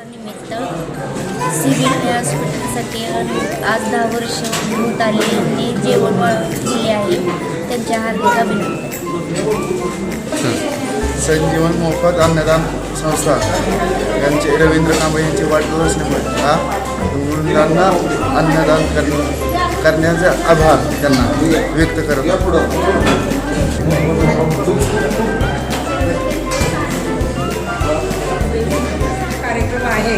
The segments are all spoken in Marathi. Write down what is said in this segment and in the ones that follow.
निमित्त सिव्हिल हॉस्पिटलसाठी आज 10 वर्ष होत आले यांनी जेवण दिले आहे. त्यांच्या हार्दिक अभिनंदन. संजीवन मोफत अन्नदान संस्था यांचे रवींद्र कांबळे यांची वाढदिवसानिमित्त मुलांना अन्नदान करण्याचा आभार त्यांना व्यक्त करत कार्यक्रम आहे.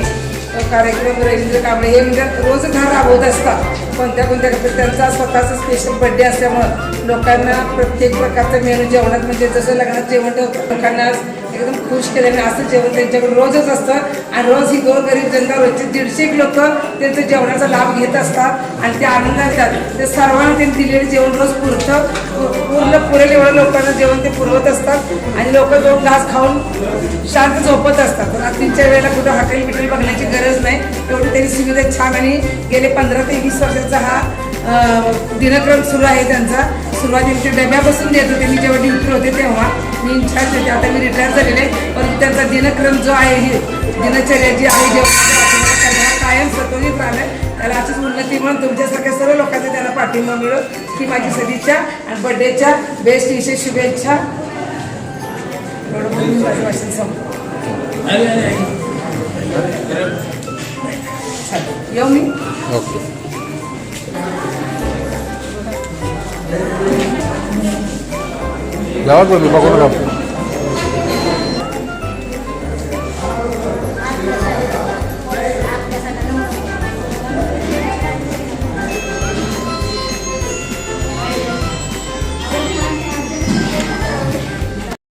तो कार्यक्रम रवींद्र कांबळे हे म्हणजे रोज घर राबवत असतात. कोणत्या त्यांचा स्वतःचा स्पेशल बड्डे असल्यामुळं लोकांना प्रत्येक प्रकारचं मेनू जेवणात म्हणजे जसं लग्नात जेवण ठेवतं लोकांना एकदम खुश केल्याने असं जेवण त्यांच्याकडे रोजच असतं. आणि रोज ही गोरगरीब जनता रोजचे 150 लोक त्यांचं जेवणाचा लाभ घेत असतात आणि ते आनंदात जातात. ते सर्वांना त्यांनी दिलेलं जेवण रोज पुरेल एवढं लोकांना जेवण ते पुरवत असतात आणि लोक 2 घास खाऊन शांत झोपत असतात. रात्रीच्या वेळेला कुठं हॉटेल बिटेल बघण्याची गरज नाही. एवढी त्यांनी सुविधा छान आणि गेले 15 ते 20 वर्षाचा हा दिनक्रम सुरू आहे त्यांचा. सुरुवातीला डब्यापासून देत होते मी जेव्हा ड्युटी होते तेव्हा मी इन्चार्ज होते. आता मी रिटायर झालेले आहे. पण त्यांचा दिनक्रम जो आहे ही दिनचर्या जी आहे जेव्हा कायम सतोलित राहिलं त्याला अशीच उन्नती म्हणून तुमच्यासारख्या सर्व लोकांचा त्याला पाठिंबा मिळो ही माझी सदिच्छा आणि बड्डेच्या बेस्ट विशेष शुभेच्छा. एवढं म्हणून मी माझं भाषण संपतो. येऊ मी गावात बघू